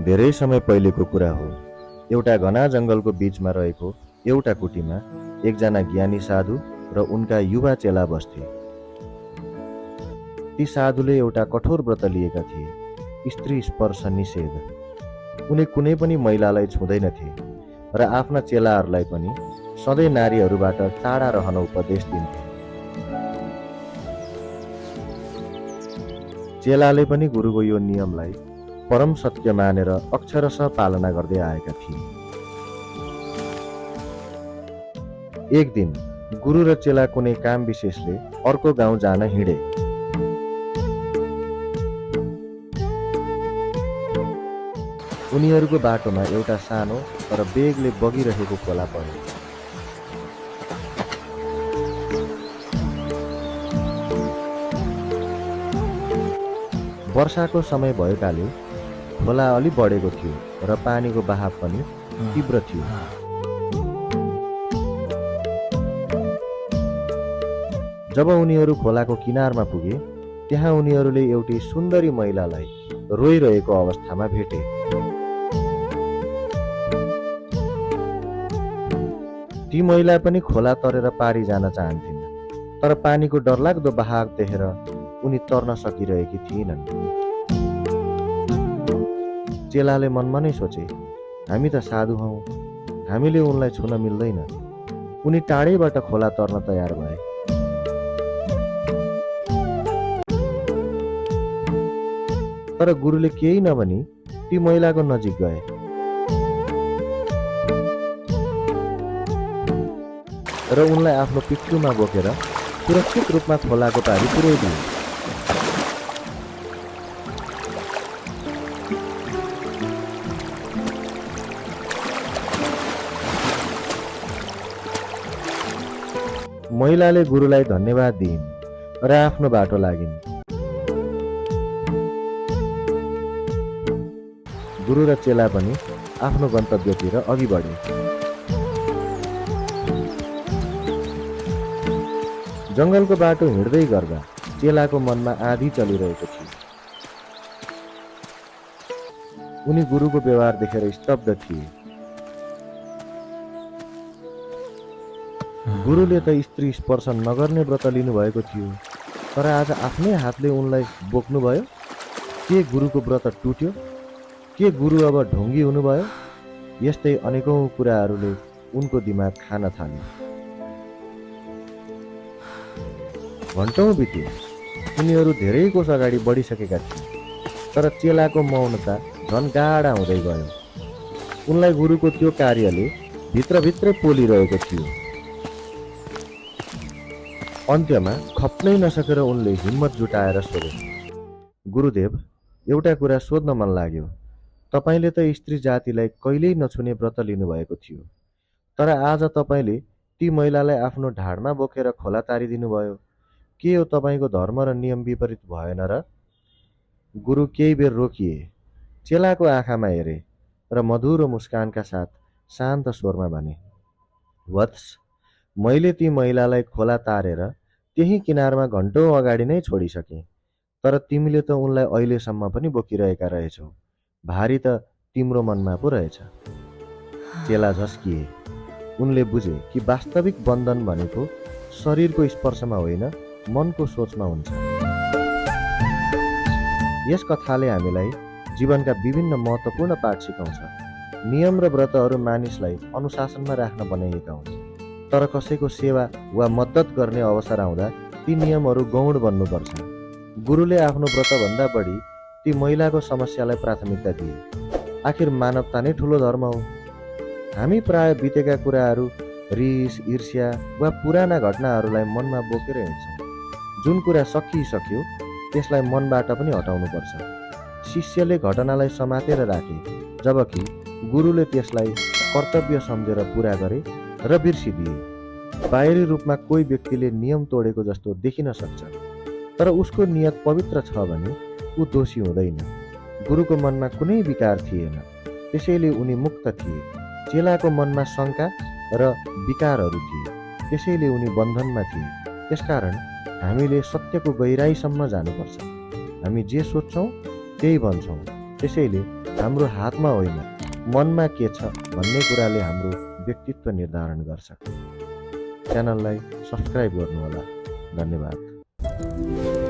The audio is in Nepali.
धेरै समय पहिलेको कुरा हो। एउटा घना जङ्गलको बीचमा रहेको एउटा कुटीमा एकजना ज्ञानी साधु र उनका युवा चेला बस्थे। ती साधुले एउटा कठोर व्रत लिएका थिए, स्त्री स्पर्श निषेध। उनी कुनै पनि महिलालाई छुँदैनथे र आफ्ना चेलाहरूलाई पनि सधैँ नारीहरूबाट टाढा रहन उपदेश दिन्थे। चेलाले पनि गुरुको यो नियमलाई परम सत्य मानेर अक्षरशः पालना गर्दै आएका थिए। एक दिन गुरु र चेला कुनै काम विशेषले अर्को गाउँ जान हिँडे। उनीहरूको बाटोमा एउटा सानो तर वेगले बगिरहेको खोला पर्यो। वर्षाको समय भएकाले खोला अलि बढेको थियो र पानीको बहाव पनि तीव्र थियो। जब उनीहरू खोलाको किनारमा पुगे, त्यहाँ उनीहरूले एउटी सुन्दरी महिलालाई रोइरहेको अवस्थामा भेटे। ती महिला पनि खोला तरेर पारी जान चाहन्थिन्, तर पानीको डरलाग्दो बहाव देखेर उनी तर्न सकिरहेकी थिएनन्। चेलाले मनमा नै सोचे, हामी त साधु हौँ, हामीले उनलाई छुन मिल्दैन। उनी टाढैबाट खोला तर्न तयार भए। तर गुरुले केही नभनी ती महिलाको नजिक गए। र उनलाई आफ्नो पिठ्युमा बोकेर सुरक्षित रूपमा खोलाको पारी पुर्याइदिए। महिलाले गुरुलाई धन्यवाद दिइन् र आफ्नो बाटो लागिन्। गुरु र चेला पनि आफ्नो गन्तव्यतिर अघि बढे। जङ्गलको बाटो हिँड्दै गर्दा चेलाको मनमा आँधी चलिरहेको थियो। उनी गुरुको व्यवहार देखेर स्तब्ध थिए। गुरुले त स्त्री स्पर्श नगर्ने व्रत लिनुभएको थियो, तर आज आफ्नै हातले उनलाई बोक्नुभयो। के गुरुको व्रत टुट्यो? के गुरु अब ढुङ्गी हुनुभयो? यस्तै अनेकौं कुराहरूले उनको दिमाग खान थाल्यो। घन्टौं बित्यो। उनीहरू धेरै कोस अगाडि बढिसकेका थिए, तर चेलाको मौनता झन् गाढा हुँदै गयो। उनलाई गुरुको त्यो कार्यले भित्रभित्रै पोलिरहेको थियो। अन्त्यमा खप्नै नसकेर उनले हिम्मत जुटाएर सोधे, गुरुदेव, एउटा कुरा सोध्न मन लाग्यो। तपाईले त स्त्री जातिलाई कहिल्यै नछुने व्रत लिनुभएको थियो, तर आज तपाईले ती महिलालाई आफ्नो ढाडमा बोकेर खोला तारिदिनु भयो। के यो तपाईको धर्म र नियम विपरीत भएन र? गुरु केही बेर रोकिए, चेलाको आँखामा हेरे र मधुरो मुस्कानका साथ शान्त स्वरमा भने, वत्स, मैले ती महिलालाई खोला तारेर त्यही किनारमा घन्टौं अगाडि नै छोडिसके, तर तिमीले त उनलाई अहिलेसम्म पनि बोकिरहेका रहेछौ। भारी त तिम्रो मनमा पो रहेछ। चेला झस्किए। उनले बुझे कि वास्तविक बन्धन भनेको शरीरको स्पर्शमा होइन, मनको सोचमा हुन्छ। यस कथाले हामीलाई जीवनका विभिन्न महत्त्वपूर्ण पाठ सिकाउँछ। नियम र व्रतहरू मानिसलाई अनुशासनमा राख्न बनाइएका हुन्, तर कसैको सेवा वा मद्दत गर्ने अवसर आउँदा ती नियमहरू गौण बन्नुपर्छ। गुरुले आफ्नो व्रतभन्दा बढी ती महिलाको समस्यालाई प्राथमिकता दिए। आखिर मानवता नै ठुलो धर्म हो। हामी प्राय बितेका कुराहरू, रिस, ईर्ष्या वा पुराना घटनाहरूलाई मनमा बोकेर हिँड्छौँ। जुन कुरा सकिसक्यो त्यसलाई मनबाट पनि हटाउनुपर्छ। शिष्यले घटनालाई समातेर राखे, जबकि गुरुले त्यसलाई कर्तव्य सम्झेर पुरा गरे र बिर्सिदिए। बाहिरी रूपमा कोही व्यक्तिले नियम तोडेको जस्तो देखिन सक्छ, तर उसको नियत पवित्र छ भने ऊ दोषी हुँदैन। गुरुको मनमा कुनै विकार थिएन, त्यसैले उनी मुक्त थिए। चेलाको मनमा शङ्का र विकारहरू थिए, त्यसैले उनी बन्धनमा थिए। त्यसकारण हामीले सत्यको गहिराईसम्म जानुपर्छ। हामी जे सोच्छौँ त्यही भन्छौँ, त्यसैले हाम्रो हातमा होइन, मनमा के छ भन्ने कुराले हाम्रो व्यक्तित्व निर्धारण गर्छ। च्यानललाई सब्स्क्राइब गर्नुहोला। धन्यवाद।